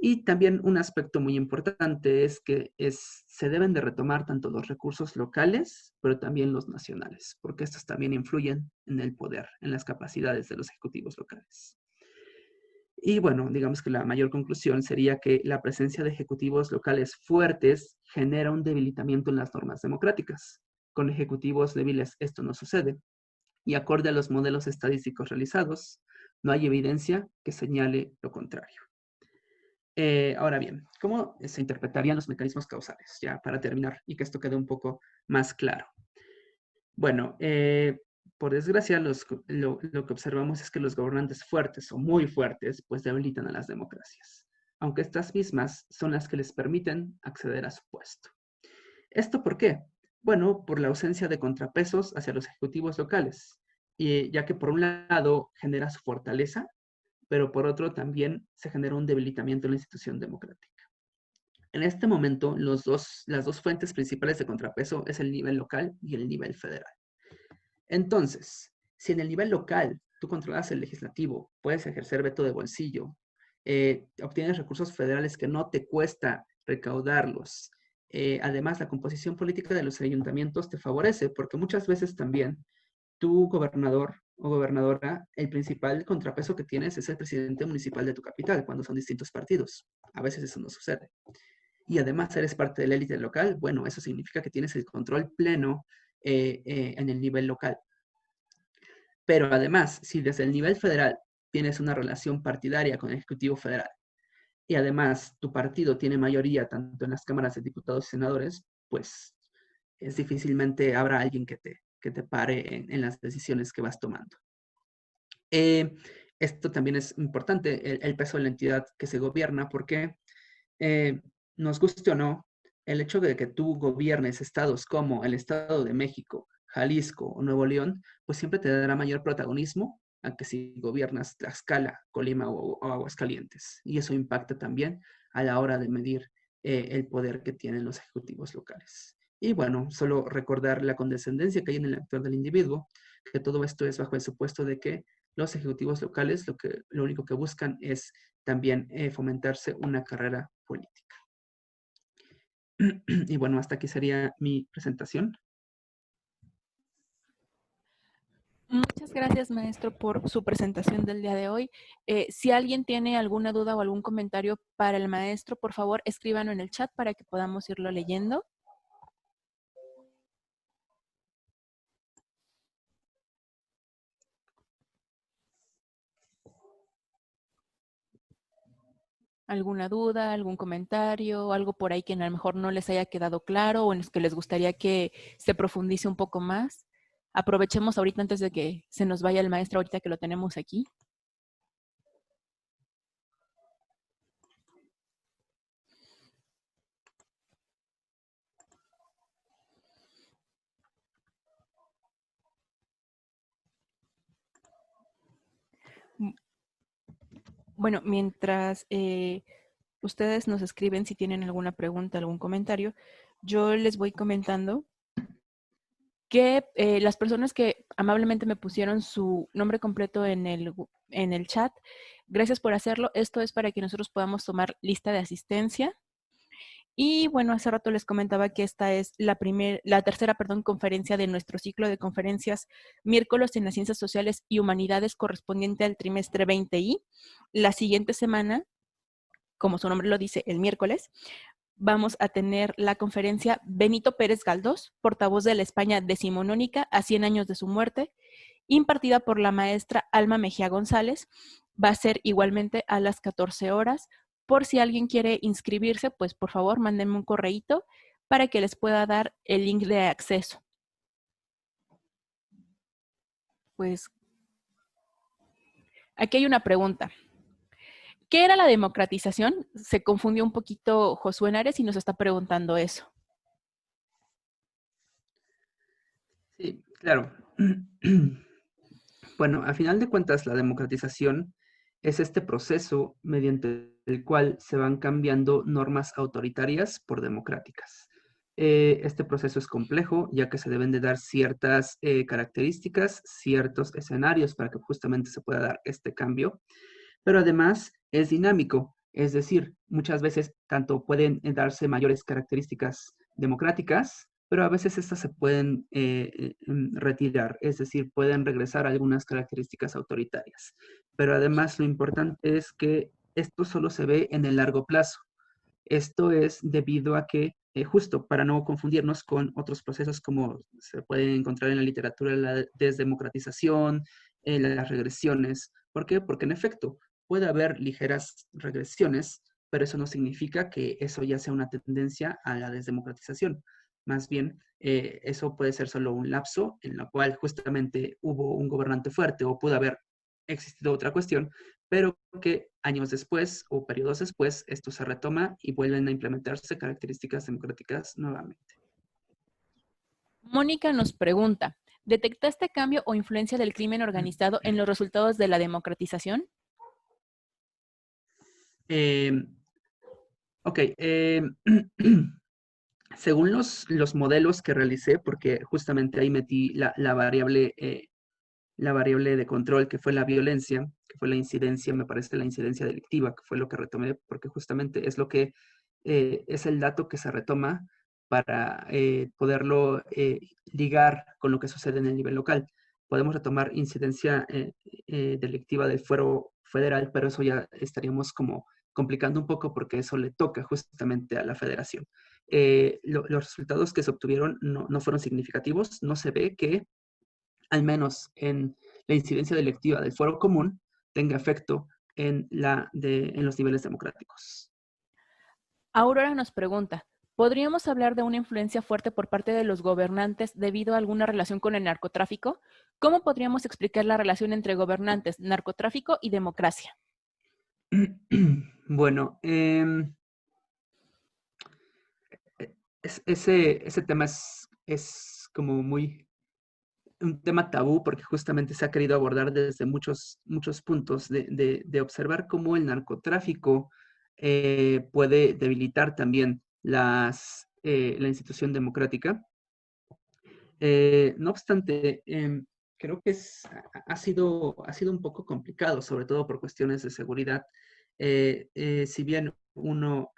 [SPEAKER 1] Y también un aspecto muy importante es que se deben de retomar tanto los recursos locales, pero también los nacionales, porque estos también influyen en el poder, en las capacidades de los ejecutivos locales. Y bueno, digamos que la mayor conclusión sería que la presencia de ejecutivos locales fuertes genera un debilitamiento en las normas democráticas. Con ejecutivos débiles esto no sucede. Y acorde a los modelos estadísticos realizados, no hay evidencia que señale lo contrario. Ahora bien, ¿cómo se interpretarían los mecanismos causales? Ya para terminar y que esto quede un poco más claro. Bueno, por desgracia, lo que observamos es que los gobernantes fuertes o muy fuertes, pues debilitan a las democracias, aunque estas mismas son las que les permiten acceder a su puesto. ¿Esto por qué? Bueno, por la ausencia de contrapesos hacia los ejecutivos locales, y ya que por un lado genera su fortaleza, pero por otro también se genera un debilitamiento en la institución democrática. En este momento, las dos fuentes principales de contrapeso es el nivel local y el nivel federal. Entonces, si en el nivel local tú controlas el legislativo, puedes ejercer veto de bolsillo, obtienes recursos federales que no te cuesta recaudarlos, además la composición política de los ayuntamientos te favorece, porque muchas veces también tu gobernador o gobernadora, el principal contrapeso que tienes es el presidente municipal de tu capital, cuando son distintos partidos. A veces eso no sucede. Y además eres parte de la élite local, bueno, eso significa que tienes el control pleno en el nivel local. Pero además, si desde el nivel federal tienes una relación partidaria con el Ejecutivo Federal y además tu partido tiene mayoría tanto en las cámaras de diputados y senadores, pues es difícilmente habrá alguien que te pare en las decisiones que vas tomando. Esto también es importante, el peso de la entidad que se gobierna, porque nos guste o no, el hecho de que tú gobiernes estados como el Estado de México, Jalisco o Nuevo León, pues siempre te dará mayor protagonismo a que si gobiernas Tlaxcala, Colima o Aguascalientes. Y eso impacta también a la hora de medir el poder que tienen los ejecutivos locales. Y bueno, solo recordar la condescendencia que hay en el actor del individuo, que todo esto es bajo el supuesto de que los ejecutivos locales lo único que buscan es también fomentarse una carrera política. Y bueno, hasta aquí sería mi presentación.
[SPEAKER 2] Muchas gracias, maestro, por su presentación del día de hoy. Si alguien tiene alguna duda o algún comentario para el maestro, por favor, escríbanlo en el chat para que podamos irlo leyendo. ¿Alguna duda, algún comentario, algo por ahí que a lo mejor no les haya quedado claro o en los que les gustaría que se profundice un poco más? Aprovechemos ahorita antes de que se nos vaya el maestro, ahorita que lo tenemos aquí. Bueno, mientras ustedes nos escriben si tienen alguna pregunta, algún comentario, yo les voy comentando que las personas que amablemente me pusieron su nombre completo en el chat, gracias por hacerlo. Esto es para que nosotros podamos tomar lista de asistencia. Y bueno, hace rato les comentaba que esta es la tercera, conferencia de nuestro ciclo de conferencias miércoles en las ciencias sociales y humanidades correspondiente al trimestre 20I. La siguiente semana, como su nombre lo dice, el miércoles, vamos a tener la conferencia Benito Pérez Galdós, portavoz de la España decimonónica a 100 años de su muerte, impartida por la maestra Alma Mejía González. Va a ser igualmente a las 14 horas. Por si alguien quiere inscribirse, pues por favor mándenme un correíto para que les pueda dar el link de acceso. Pues aquí hay una pregunta. ¿Qué era la democratización? Se confundió un poquito Josué Henares y nos está preguntando eso.
[SPEAKER 1] Sí, claro. Bueno, a final de cuentas, la democratización es este proceso mediante el cual se van cambiando normas autoritarias por democráticas. Este proceso es complejo, ya que se deben de dar ciertas características, ciertos escenarios para que justamente se pueda dar este cambio, pero además es dinámico, es decir, muchas veces tanto pueden darse mayores características democráticas, pero a veces estas se pueden retirar, es decir, pueden regresar algunas características autoritarias. Pero además lo importante es que esto solo se ve en el largo plazo. Esto es debido a que, justo para no confundirnos con otros procesos como se pueden encontrar en la literatura, la desdemocratización, las regresiones. ¿Por qué? Porque en efecto puede haber ligeras regresiones, pero eso no significa que eso ya sea una tendencia a la desdemocratización. Más bien, eso puede ser solo un lapso en la cual justamente hubo un gobernante fuerte o pudo haber existido otra cuestión, pero que años después o periodos después esto se retoma y vuelven a implementarse características democráticas nuevamente.
[SPEAKER 2] Mónica nos pregunta, ¿detectaste cambio o influencia del crimen organizado en los resultados de la democratización?
[SPEAKER 1] Ok, según los modelos que realicé, porque justamente ahí metí la variable de control, que fue la violencia, que fue la incidencia, me parece la incidencia delictiva, que fue lo que retomé, porque justamente es lo que es el dato que se retoma para poderlo ligar con lo que sucede en el nivel local. Podemos retomar incidencia delictiva del fuero federal, pero eso ya estaríamos como complicando un poco porque eso le toca justamente a la federación. Los resultados que se obtuvieron no fueron significativos, no se ve que al menos en la incidencia delictiva del fuero común tenga efecto en los niveles democráticos.
[SPEAKER 2] Aurora nos pregunta, ¿podríamos hablar de una influencia fuerte por parte de los gobernantes debido a alguna relación con el narcotráfico? ¿Cómo podríamos explicar la relación entre gobernantes, narcotráfico y democracia?
[SPEAKER 1] Bueno, ese tema es como un tema tabú porque justamente se ha querido abordar desde muchos puntos de observar cómo el narcotráfico puede debilitar también la institución democrática. No obstante, creo que ha sido un poco complicado, sobre todo por cuestiones de seguridad. Si bien uno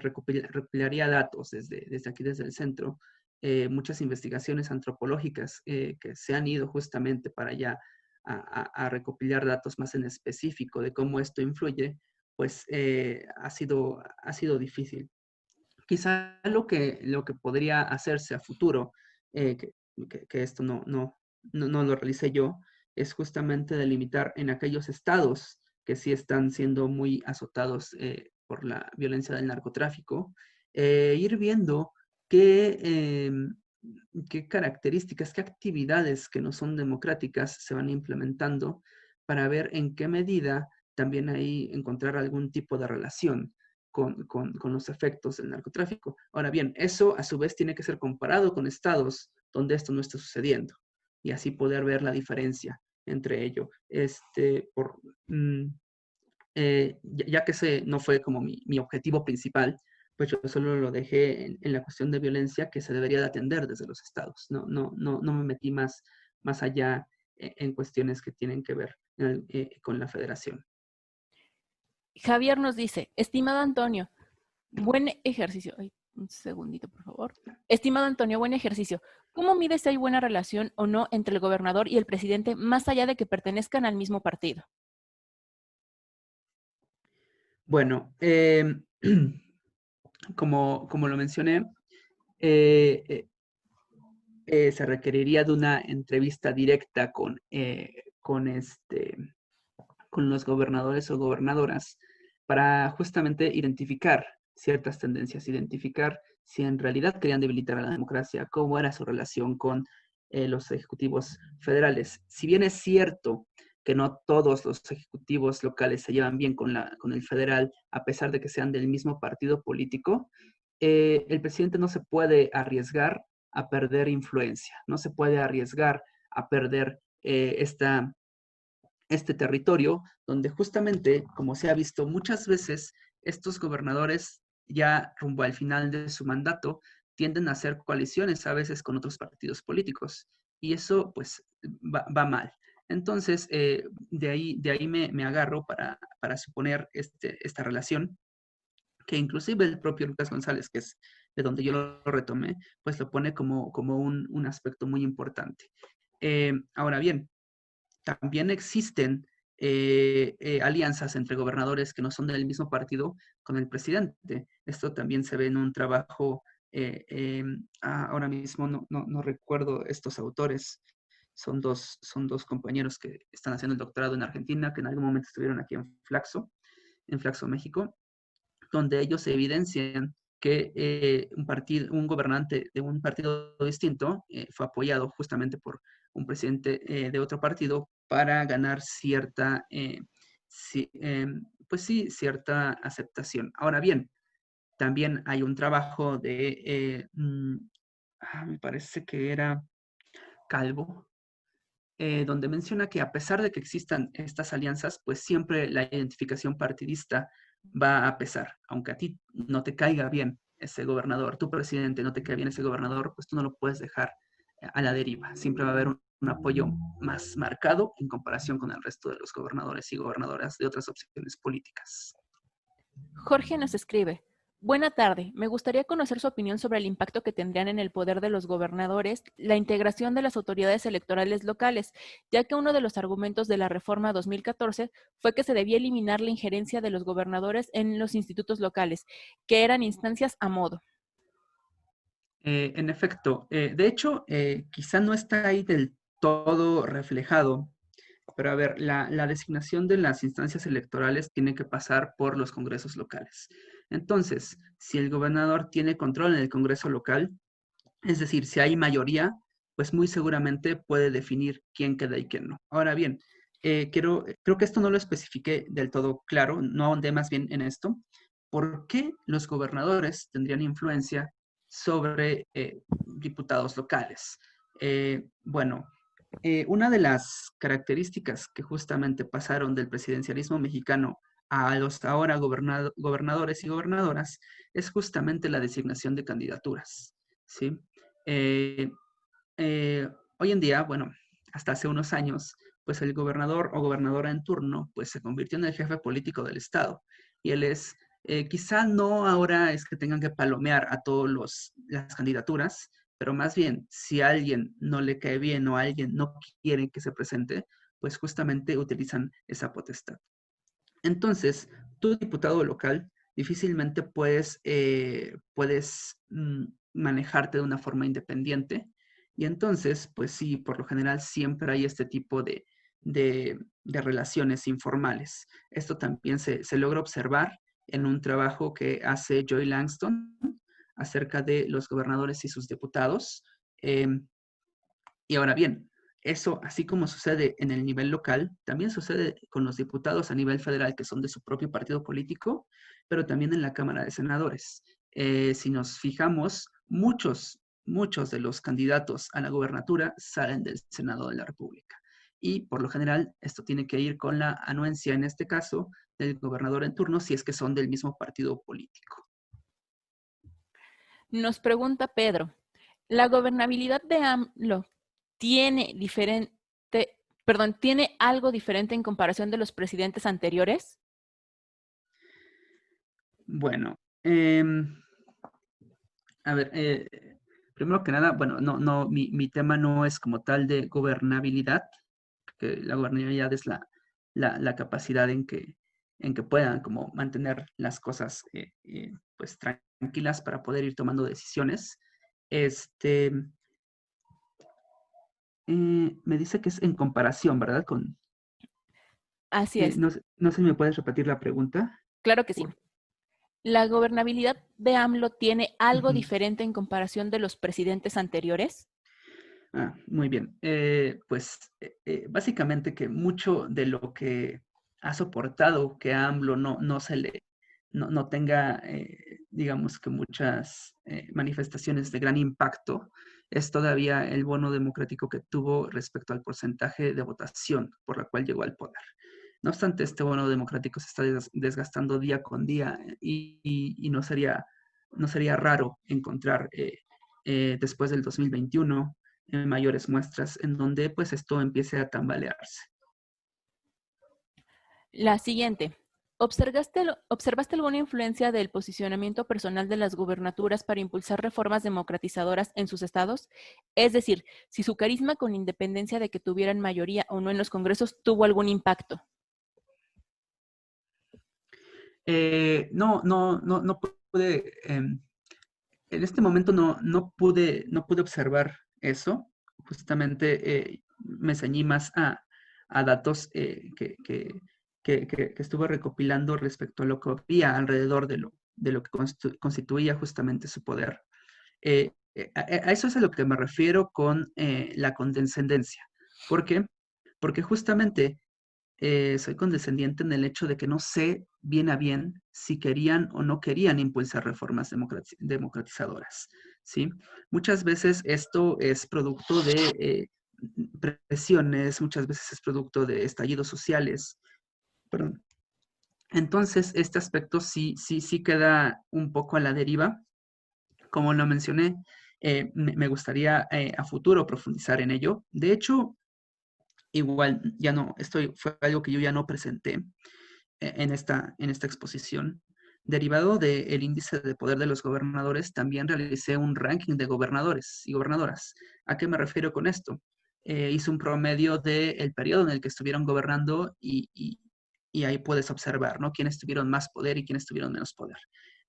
[SPEAKER 1] recopilaría datos desde aquí, desde el centro, muchas investigaciones antropológicas que se han ido justamente para allá a recopilar datos más en específico de cómo esto influye, pues ha sido difícil. Quizá lo que podría hacerse a futuro, eh, que, que esto no lo realicé yo, es justamente delimitar en aquellos estados que sí están siendo muy azotados por la violencia del narcotráfico, ir viendo qué, qué características, qué actividades que no son democráticas se van implementando para ver en qué medida también ahí encontrar algún tipo de relación con los efectos del narcotráfico. Ahora bien, eso a su vez tiene que ser comparado con estados donde esto no está sucediendo y así poder ver la diferencia entre ello. Ya que ese no fue como mi objetivo principal, pues yo solo lo dejé en la cuestión de violencia que se debería de atender desde los estados. No me metí más allá en cuestiones que tienen que ver con la federación.
[SPEAKER 2] Javier nos dice, estimado Antonio, buen ejercicio. Ay, un segundito, por favor. Estimado Antonio, buen ejercicio. ¿Cómo mides si hay buena relación o no entre el gobernador y el presidente, más allá de que pertenezcan al mismo partido?
[SPEAKER 1] Bueno, como lo mencioné, eh, eh, se requeriría de una entrevista directa con los gobernadores o gobernadoras para justamente identificar ciertas tendencias, identificar si en realidad querían debilitar a la democracia, cómo era su relación con los ejecutivos federales. Si bien es cierto que no todos los ejecutivos locales se llevan bien con el federal, a pesar de que sean del mismo partido político, el presidente no se puede arriesgar a perder influencia, no se puede arriesgar a perder este territorio donde justamente, como se ha visto muchas veces, estos gobernadores ya rumbo al final de su mandato tienden a hacer coaliciones a veces con otros partidos políticos y eso pues va mal. Entonces, de ahí me agarro para suponer esta relación que inclusive el propio Lucas González, que es de donde yo lo retomé, pues lo pone como un aspecto muy importante. Ahora bien, también existen alianzas entre gobernadores que no son del mismo partido con el presidente. Esto también se ve en un trabajo, ahora mismo no recuerdo estos autores, son dos compañeros que están haciendo el doctorado en Argentina, que en algún momento estuvieron aquí en Flaxo, México, donde ellos evidencian que un gobernante de un partido distinto fue apoyado justamente por un presidente de otro partido para ganar pues sí, cierta aceptación. Ahora bien, también hay un trabajo me parece que era Calvo, donde menciona que a pesar de que existan estas alianzas, pues siempre la identificación partidista va a pesar. Aunque a ti no te caiga bien ese gobernador, tu presidente no te cae bien ese gobernador, pues tú no lo puedes dejar a la deriva. Siempre va a haber un apoyo más marcado en comparación con el resto de los gobernadores y gobernadoras de otras opciones políticas.
[SPEAKER 2] Jorge nos escribe, buena tarde, me gustaría conocer su opinión sobre el impacto que tendrían en el poder de los gobernadores la integración de las autoridades electorales locales, ya que uno de los argumentos de la reforma 2014 fue que se debía eliminar la injerencia de los gobernadores en los institutos locales, que eran instancias a modo.
[SPEAKER 1] En efecto, de hecho, quizá no está ahí del todo reflejado. Pero a ver, la designación de las instancias electorales tiene que pasar por los congresos locales. Entonces, si el gobernador tiene control en el congreso local, es decir, si hay mayoría, pues muy seguramente puede definir quién queda y quién no. Ahora bien, creo que esto no lo especifiqué del todo claro, no ahondé más bien en esto. ¿Por qué los gobernadores tendrían influencia sobre diputados locales? Bueno, una de las características que justamente pasaron del presidencialismo mexicano a los ahora gobernadores y gobernadoras es justamente la designación de candidaturas, ¿sí? Eh, Hoy en día, bueno, hasta hace unos años, pues el gobernador o gobernadora en turno, pues se convirtió en el jefe político del estado. Y él es, quizá no ahora es que tengan que palomear a todas las candidaturas, pero más bien, si a alguien no le cae bien o a alguien no quiere que se presente, pues justamente utilizan esa potestad. Entonces, tú, diputado local, difícilmente puedes manejarte de una forma independiente. Y entonces, pues sí, por lo general siempre hay este tipo de relaciones informales. Esto también se logra observar en un trabajo que hace Joy Langston acerca de los gobernadores y sus diputados. Em, y ahora bien, eso, así como sucede en el nivel local, también sucede con los diputados a nivel federal que son de su propio partido político, pero también en la Cámara de Senadores. Si nos fijamos, muchos de los candidatos a la gobernatura salen del Senado de la República. Y por lo general, esto tiene que ir con la anuencia, en este caso, del gobernador en turno, si es que son del mismo partido político.
[SPEAKER 2] Nos pregunta Pedro, ¿la gobernabilidad de AMLO tiene tiene algo diferente en comparación de los presidentes anteriores?
[SPEAKER 1] Bueno, a ver, primero que nada, bueno, mi tema no es como tal de gobernabilidad, que la gobernabilidad es la capacidad en que puedan como mantener las cosas pues tranquilas para poder ir tomando decisiones. Este, Me dice que es en comparación, ¿verdad?
[SPEAKER 2] Así es,
[SPEAKER 1] No sé si me puedes repetir la pregunta.
[SPEAKER 2] claro que sí.
[SPEAKER 1] Por-
[SPEAKER 2] ¿La gobernabilidad de AMLO tiene algo
[SPEAKER 1] Ujú.
[SPEAKER 2] diferente en comparación de los presidentes anteriores?
[SPEAKER 1] Muy bien. Pues básicamente que mucho de lo que ha soportado que a AMLO no tenga, digamos que muchas manifestaciones de gran impacto, es todavía el bono democrático que tuvo respecto al porcentaje de votación por la cual llegó al poder. No obstante, este bono democrático se está desgastando día con día y no sería raro encontrar después del 2021 mayores muestras en donde pues esto empiece a tambalearse.
[SPEAKER 2] La siguiente. ¿Observaste alguna influencia del posicionamiento personal de las gubernaturas para impulsar reformas democratizadoras en sus estados? Es decir, si su carisma con independencia de que tuvieran mayoría o no en los congresos tuvo algún impacto.
[SPEAKER 1] No pude, en este momento no pude observar eso. Justamente me ceñí más a datos que estuve recopilando respecto a lo que había alrededor de lo que constituía justamente su poder. A eso es a lo que me refiero con la condescendencia. ¿Por qué? Porque justamente soy condescendiente en el hecho de que no sé bien a bien si querían o no querían impulsar reformas democratizadoras, ¿sí? Muchas veces esto es producto de presiones, muchas veces es producto de estallidos sociales, perdón. Entonces, este aspecto sí queda un poco a la deriva. Como lo mencioné, me gustaría a futuro profundizar en ello. De hecho, igual ya no, fue algo que yo ya no presenté en esta exposición. Derivado del índice de poder de los gobernadores, también realicé un ranking de gobernadores y gobernadoras. ¿A qué me refiero con esto? Hice un promedio del periodo en el que estuvieron gobernando y ahí puedes observar, ¿no? Quiénes tuvieron más poder y quiénes tuvieron menos poder.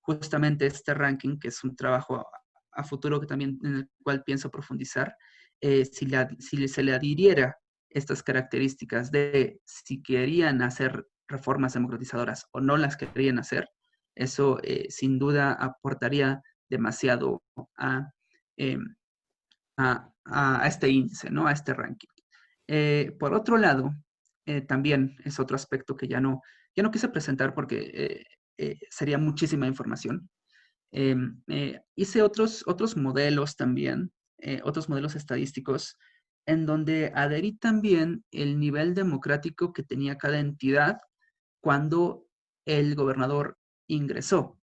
[SPEAKER 1] Justamente este ranking, que es un trabajo a futuro que también en el cual pienso profundizar, si se le adhiriera estas características de si querían hacer reformas democratizadoras o no las querían hacer, eso sin duda aportaría demasiado a, eh, a este índice, ¿no? A este ranking. Por otro lado, también es otro aspecto que ya no quise presentar porque sería muchísima información. Hice otros modelos también, otros modelos estadísticos, en donde adherí también el nivel democrático que tenía cada entidad cuando el gobernador ingresó.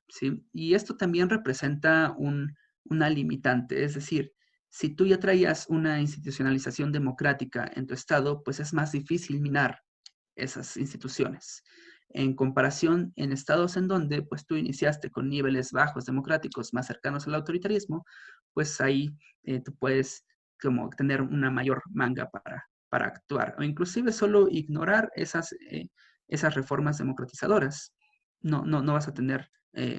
[SPEAKER 1] ¿Sí? Y esto también representa una limitante, es decir, si tú ya traías una institucionalización democrática en tu estado, pues es más difícil minar esas instituciones. En comparación en estados en donde pues tú iniciaste con niveles bajos democráticos más cercanos al autoritarismo, pues ahí tú puedes como tener una mayor manga para actuar o inclusive solo ignorar esas reformas democratizadoras. No vas a tener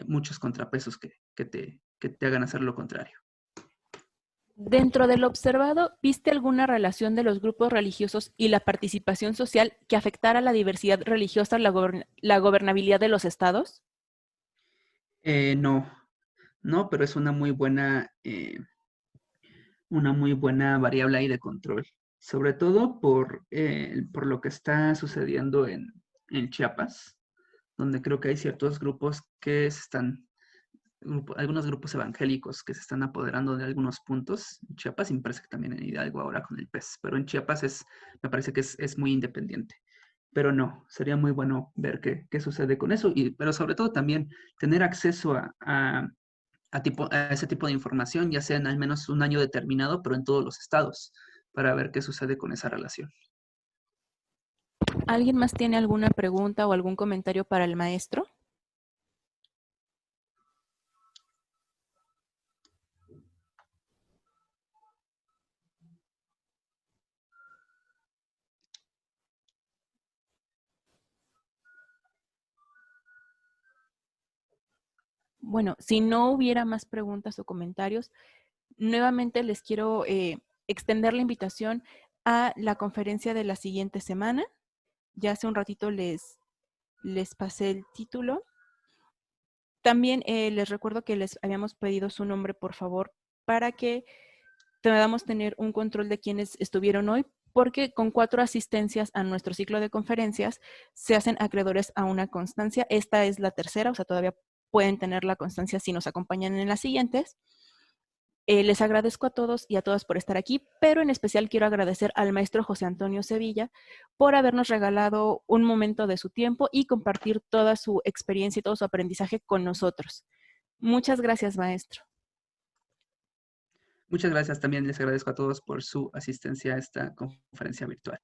[SPEAKER 1] muchos contrapesos que te hagan hacer lo contrario.
[SPEAKER 2] Dentro de lo observado, ¿viste alguna relación de los grupos religiosos y la participación social que afectara la diversidad religiosa, la gobernabilidad de los estados?
[SPEAKER 1] No, no, pero es una muy buena variable ahí de control, sobre todo por lo que está sucediendo en Chiapas, donde creo que hay ciertos grupos que se están, algunos grupos evangélicos que se están apoderando de algunos puntos en Chiapas, y me parece que también en Hidalgo ahora con el PES, pero en Chiapas me parece que es muy independiente. Pero no, sería muy bueno ver qué sucede con eso, pero sobre todo también tener acceso a ese tipo de información, ya sea en al menos un año determinado, pero en todos los estados, para ver qué sucede con esa relación.
[SPEAKER 2] ¿Alguien más tiene alguna pregunta o algún comentario para el maestro? Bueno, si no hubiera más preguntas o comentarios, nuevamente les quiero extender la invitación a la conferencia de la siguiente semana. Ya hace un ratito les pasé el título. También les recuerdo que les habíamos pedido su nombre, por favor, para que podamos tener un control de quienes estuvieron hoy, porque con 4 asistencias a nuestro ciclo de conferencias se hacen acreedores a una constancia. Esta es la tercera, o sea, todavía pueden tener la constancia si nos acompañan en las siguientes. Les agradezco a todos y a todas por estar aquí, pero en especial quiero agradecer al maestro José Antonio Sevilla por habernos regalado un momento de su tiempo y compartir toda su experiencia y todo su aprendizaje con nosotros. Muchas gracias, maestro.
[SPEAKER 1] Muchas gracias, también les agradezco a todos por su asistencia a esta conferencia virtual.